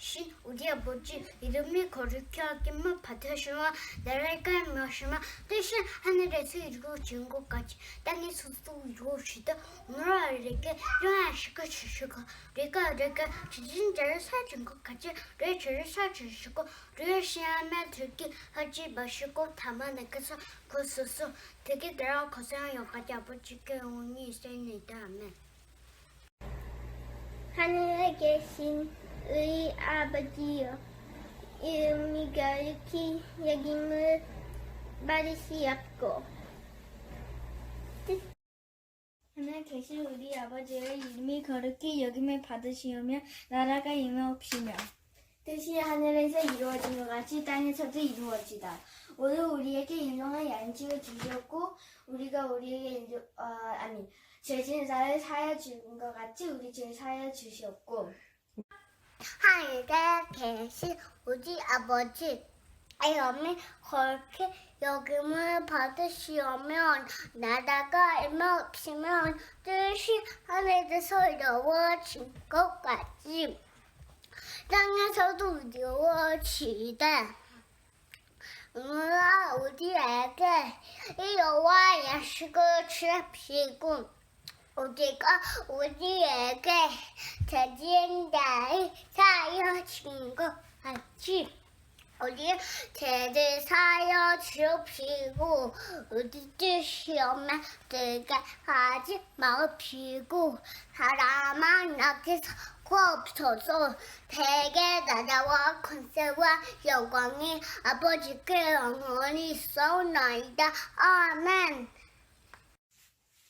계신 우리 아버지 이름이 거룩히 여김을 받으시며 나라가 임하시며 뜻이 하늘에서 이루어진 것까지 땅에서도 이루어지다. 오늘 우리에게 일용하시고 주시고 우리가 우리에게 지진 자를 사준 것까지 우리의 죄를 사주시고 우리의 시험에 들게 하지 마시고 다만 내게서 구소서 되게 내라 거세한 여기까지 아버지께 영원히 있사옵나이다. 아멘. 하늘에 계신 우리 아버지여, 이름이 거룩히 여김을 받으시옵고 하늘에 계신 우리 아버지의 이름이 거룩히 여김을 받으시오며 나라가 임하옵시며 뜻이 하늘에서 이루어진 것 같이 땅에서도 이루어지다. 오늘 우리에게 일용할 양식을 주셨고 우리가 우리에게 죄진 자를 사하여 준 것 같이 우리 죄를 사하여 주시옵고 하늘에 계신 우리 아버지 이름이 거룩히 여김을 받으시오며 나라가 임하옵시며 뜻이 하늘에서 이루어진 것 같이 땅에서도 이루어지다. 오늘 우리에게 일용할 양식을 주십시고 우리가 우리에게 죄진 자를 사하여 준 것 같이 우리 죄를 사하여 주옵시고 우리 뜻이 없게 하지 마옵시고 사람만 나게서 구하옵소서. 대개 나라와 권세와 영광이 아버지께 영원히 있사옵나이다. 아멘.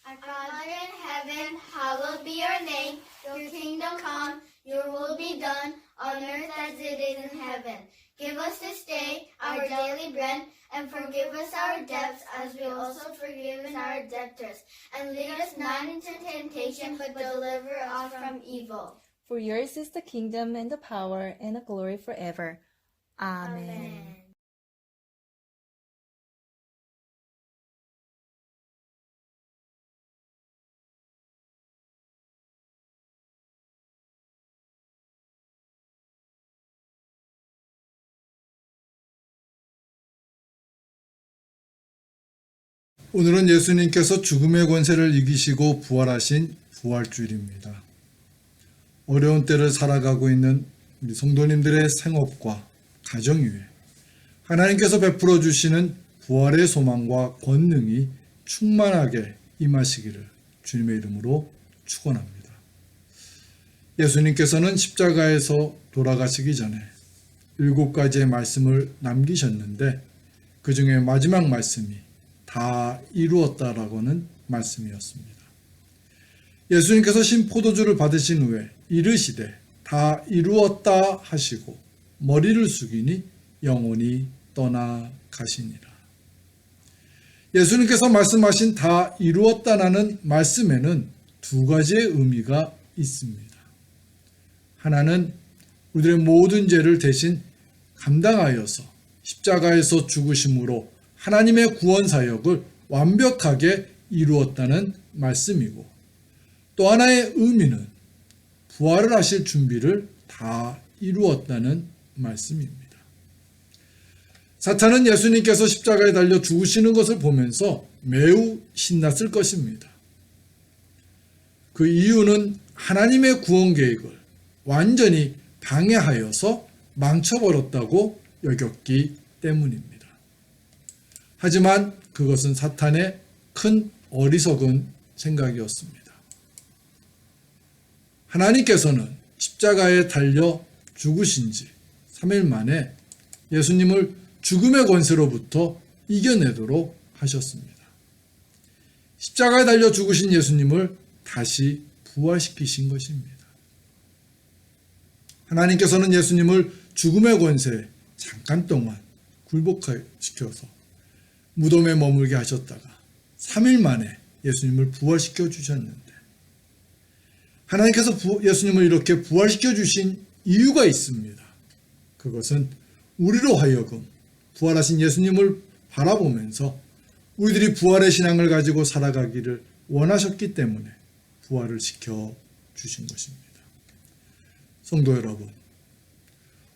Our Father in heaven, hallowed be your name. Your kingdom come, your will be done, on earth as it is in heaven. Give us this day our daily bread, and forgive us our debts as we also forgive our debtors. And lead us not into temptation, but deliver us from evil. For yours is the kingdom and the power and the glory forever. Amen. 오늘은 예수님께서 죽음의 권세를 이기시고 부활하신 부활주일입니다. 어려운 때를 살아가고 있는 우리 성도님들의 생업과 가정 위에 하나님께서 베풀어 주시는 부활의 소망과 권능이 충만하게 임하시기를 주님의 이름으로 축원합니다. 예수님께서는 십자가에서 돌아가시기 전에 7가지의 말씀을 남기셨는데 그 중에 마지막 말씀이 다 이루었다라고는 말씀이었습니다. 예수님께서 신포도주를 받으신 후에 이르시되 다 이루었다 하시고 머리를 숙이니 영혼이 떠나가시니라. 예수님께서 말씀하신 다 이루었다라는 말씀에는 2가지의 의미가 있습니다. 하나는 우리들의 모든 죄를 대신 감당하여서 십자가에서 죽으심으로 하나님의 구원 사역을 완벽하게 이루었다는 말씀이고, 또 하나의 의미는 부활을 하실 준비를 다 이루었다는 말씀입니다. 사탄은 예수님께서 십자가에 달려 죽으시는 것을 보면서 매우 신났을 것입니다. 그 이유는 하나님의 구원 계획을 완전히 방해하여서 망쳐버렸다고 여겼기 때문입니다. 하지만 그것은 사탄의 큰 어리석은 생각이었습니다. 하나님께서는 십자가에 달려 죽으신 지 3일 만에 예수님을 죽음의 권세로부터 이겨내도록 하셨습니다. 십자가에 달려 죽으신 예수님을 다시 부활시키신 것입니다. 하나님께서는 예수님을 죽음의 권세에 잠깐 동안 굴복시켜서 무덤에 머물게 하셨다가 3일 만에 예수님을 부활시켜 주셨는데, 하나님께서 예수님을 이렇게 부활시켜 주신 이유가 있습니다. 그것은 우리로 하여금 부활하신 예수님을 바라보면서 우리들이 부활의 신앙을 가지고 살아가기를 원하셨기 때문에 부활을 시켜 주신 것입니다. 성도 여러분,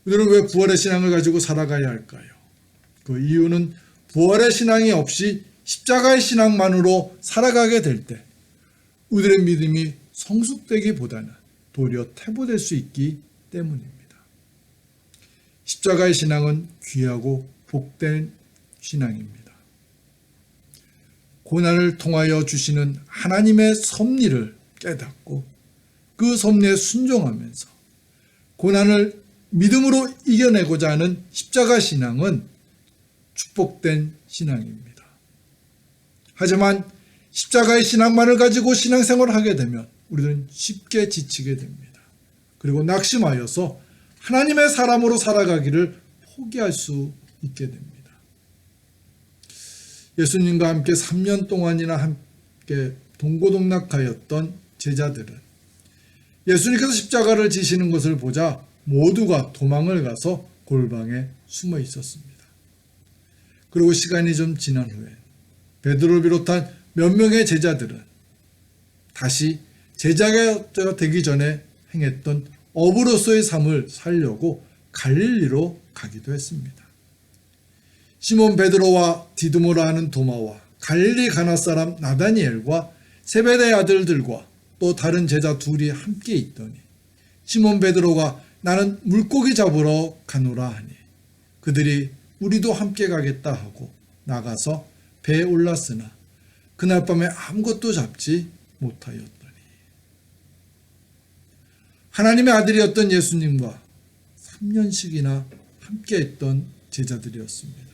우리는 왜 부활의 신앙을 가지고 살아가야 할까요? 그 이유는 부활의 신앙이 없이 십자가의 신앙만으로 살아가게 될 때 우리들의 믿음이 성숙되기보다는 도리어 퇴보될 수 있기 때문입니다. 십자가의 신앙은 귀하고 복된 신앙입니다. 고난을 통하여 주시는 하나님의 섭리를 깨닫고 그 섭리에 순종하면서 고난을 믿음으로 이겨내고자 하는 십자가 신앙은 축복된 신앙입니다. 하지만 십자가의 신앙만을 가지고 신앙생활을 하게 되면 우리는 쉽게 지치게 됩니다. 그리고 낙심하여서 하나님의 사람으로 살아가기를 포기할 수 있게 됩니다. 예수님과 함께 3년 동안이나 함께 동고동락하였던 제자들은 예수님께서 십자가를 지시는 것을 보자 모두가 도망을 가서 골방에 숨어 있었습니다. 그리고 시간이 좀 지난 후에 베드로를 비롯한 몇 명의 제자들은 다시 제자가 되기 전에 행했던 어부로서의 삶을 살려고 갈릴리로 가기도 했습니다. 시몬 베드로와 디두모라 하는 도마와 갈릴리 가나 사람 나다니엘과 세베대의 아들들과 또 다른 제자 둘이 함께 있더니 시몬 베드로가 나는 물고기 잡으러 가노라 하니 그들이 우리도 함께 가겠다 하고 나가서 배에 올랐으나 그날 밤에 아무것도 잡지 못하였더니 하나님의 아들이었던 예수님과 3년씩이나 함께했던 제자들이었습니다.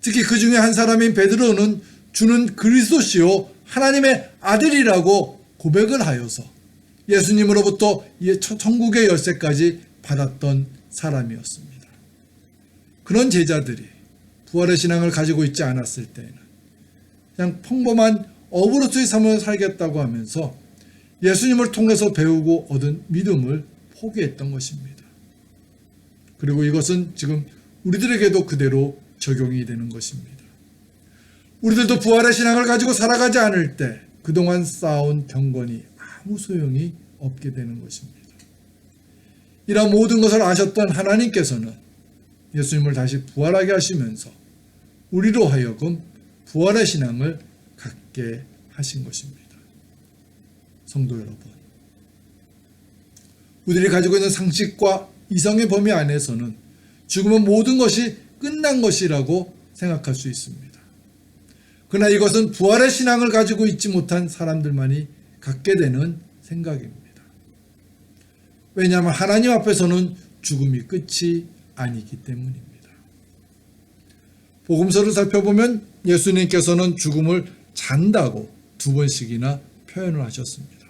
특히 그 중에 한 사람인 베드로는 주는 그리스도시요 하나님의 아들이라고 고백을 하여서 예수님으로부터 천국의 열쇠까지 받았던 사람이었습니다. 그런 제자들이 부활의 신앙을 가지고 있지 않았을 때에는 그냥 평범한 어부로서의 삶을 살겠다고 하면서 예수님을 통해서 배우고 얻은 믿음을 포기했던 것입니다. 그리고 이것은 지금 우리들에게도 그대로 적용이 되는 것입니다. 우리들도 부활의 신앙을 가지고 살아가지 않을 때 그동안 쌓아온 경건이 아무 소용이 없게 되는 것입니다. 이런 모든 것을 아셨던 하나님께서는 예수님을 다시 부활하게 하시면서 우리로 하여금 부활의 신앙을 갖게 하신 것입니다. 성도 여러분, 우리들이 가지고 있는 상식과 이성의 범위 안에서는 죽으면 모든 것이 끝난 것이라고 생각할 수 있습니다. 그러나 이것은 부활의 신앙을 가지고 있지 못한 사람들만이 갖게 되는 생각입니다. 왜냐하면 하나님 앞에서는 죽음이 끝이 아니기 때문입니다. 복음서를 살펴보면 예수님께서는 죽음을 잔다고 2번씩이나 표현을 하셨습니다.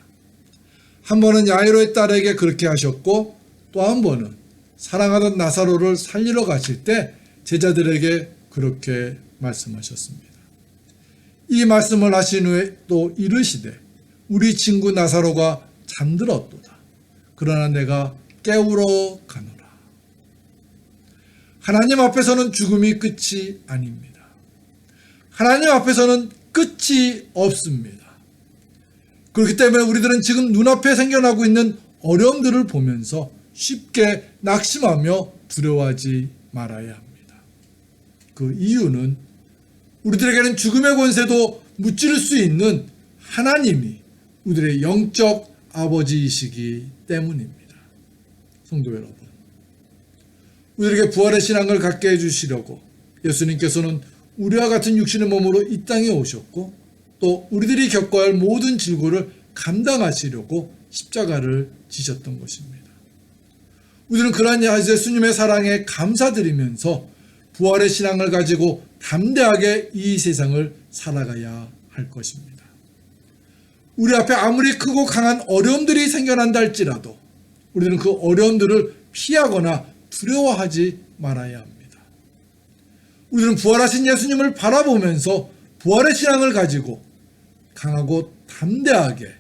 한 번은 야이로의 딸에게 그렇게 하셨고 또 한 번은 사랑하던 나사로를 살리러 가실 때 제자들에게 그렇게 말씀하셨습니다. 이 말씀을 하신 후에 또 이르시되 우리 친구 나사로가 잠들었도다. 그러나 내가 깨우러 가노라. 하나님 앞에서는 죽음이 끝이 아닙니다. 하나님 앞에서는 끝이 없습니다. 그렇기 때문에 우리들은 지금 눈앞에 생겨나고 있는 어려움들을 보면서 쉽게 낙심하며 두려워하지 말아야 합니다. 그 이유는 우리들에게는 죽음의 권세도 무찌를 수 있는 하나님이 우리들의 영적 아버지이시기 때문입니다. 성도 여러분, 우리에게 부활의 신앙을 갖게 해주시려고 예수님께서는 우리와 같은 육신의 몸으로 이 땅에 오셨고 또 우리들이 겪어야 할 모든 질고를 감당하시려고 십자가를 지셨던 것입니다. 우리는 그러한 예수님의 사랑에 감사드리면서 부활의 신앙을 가지고 담대하게 이 세상을 살아가야 할 것입니다. 우리 앞에 아무리 크고 강한 어려움들이 생겨난다 할지라도 우리는 그 어려움들을 피하거나 두려워하지 말아야 합니다. 우리는 부활하신 예수님을 바라보면서 부활의 신앙을 가지고 강하고 담대하게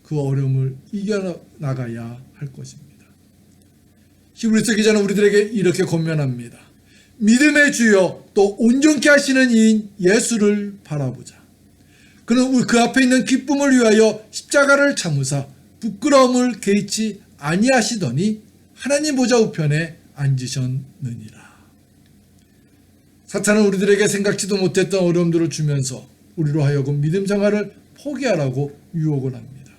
그 어려움을 이겨나가야 할 것입니다. 히브리서 기자는 우리들에게 이렇게 권면합니다. 믿음의 주여 또 온전케 하시는 이인 예수를 바라보자. 그는 그 앞에 있는 기쁨을 위하여 십자가를 참으사 부끄러움을 개의치 아니하시더니 하나님 보좌 우편에 앉으셨느니라. 사탄은 우리들에게 생각지도 못했던 어려움들을 주면서 우리로 하여금 믿음 생활을 포기하라고 유혹을 합니다.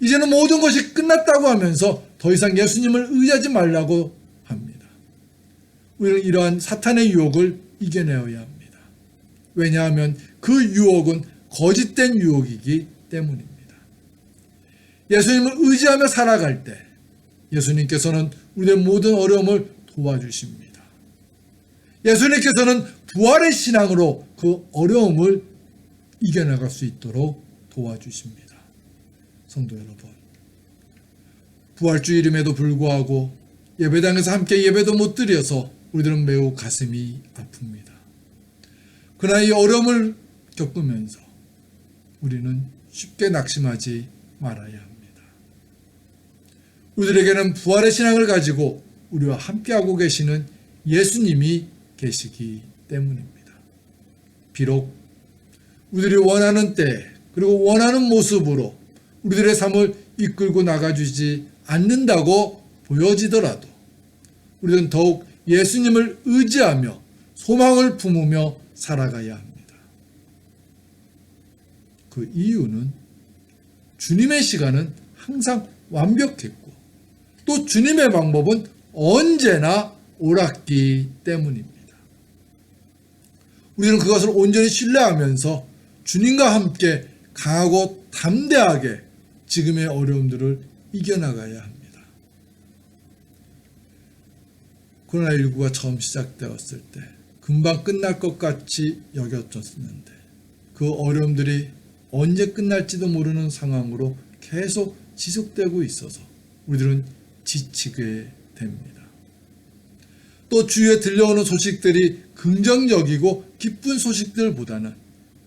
이제는 모든 것이 끝났다고 하면서 더 이상 예수님을 의지하지 말라고 합니다. 우리는 이러한 사탄의 유혹을 이겨내어야 합니다. 왜냐하면 그 유혹은 거짓된 유혹이기 때문입니다. 예수님을 의지하며 살아갈 때 예수님께서는 우리의 모든 어려움을 도와주십니다. 예수님께서는 부활의 신앙으로 그 어려움을 이겨나갈 수 있도록 도와주십니다. 성도 여러분, 부활주일임에도 불구하고 예배당에서 함께 예배도 못 드려서 우리들은 매우 가슴이 아픕니다. 그러나 이 어려움을 겪으면서 우리는 쉽게 낙심하지 말아야 합니다. 우리들에게는 부활의 신앙을 가지고 우리와 함께하고 계시는 예수님이 계시기 때문입니다. 비록 우리들이 원하는 때 그리고 원하는 모습으로 우리들의 삶을 이끌고 나가주지 않는다고 보여지더라도 우리는 더욱 예수님을 의지하며 소망을 품으며 살아가야 합니다. 그 이유는 주님의 시간은 항상 완벽했고 또 주님의 방법은 언제나 옳았기 때문입니다. 우리는 그것을 온전히 신뢰하면서 주님과 함께 강하고 담대하게 지금의 어려움들을 이겨나가야 합니다. 코로나19가 처음 시작되었을 때 금방 끝날 것 같이 여겨졌는데 그 어려움들이 언제 끝날지도 모르는 상황으로 계속 지속되고 있어서 우리들은 지치게 됩니다. 또 주위에 들려오는 소식들이 긍정적이고 기쁜 소식들보다는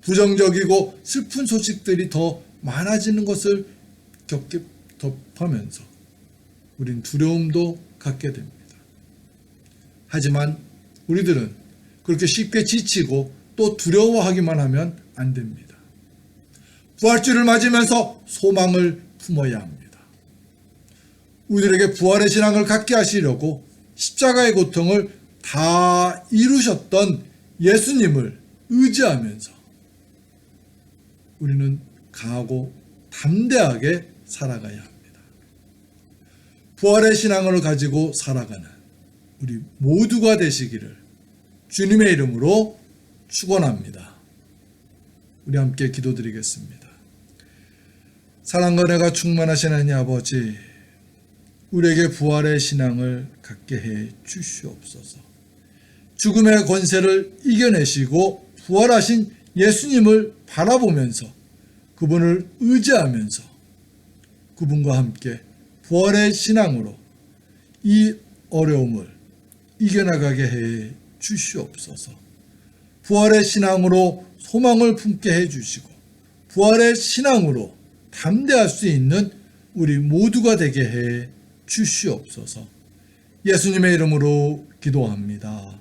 부정적이고 슬픈 소식들이 더 많아지는 것을 접하면서 우린 두려움도 갖게 됩니다. 하지만 우리들은 그렇게 쉽게 지치고 또 두려워하기만 하면 안 됩니다. 부활주를 맞으면서 소망을 품어야 합니다. 우리들에게 부활의 신앙을 갖게 하시려고 십자가의 고통을 다 이루셨던 예수님을 의지하면서 우리는 강하고 담대하게 살아가야 합니다. 부활의 신앙을 가지고 살아가는 우리 모두가 되시기를 주님의 이름으로 축원합니다. 우리 함께 기도드리겠습니다. 사랑과 은혜가 충만하신 하나님 아버지, 우리에게 부활의 신앙을 갖게 해 주시옵소서. 죽음의 권세를 이겨내시고 부활하신 예수님을 바라보면서 그분을 의지하면서 그분과 함께 부활의 신앙으로 이 어려움을 이겨나가게 해 주시옵소서. 부활의 신앙으로 소망을 품게 해 주시고 부활의 신앙으로 담대할 수 있는 우리 모두가 되게 해 주시옵소서. 예수님의 이름으로 기도합니다.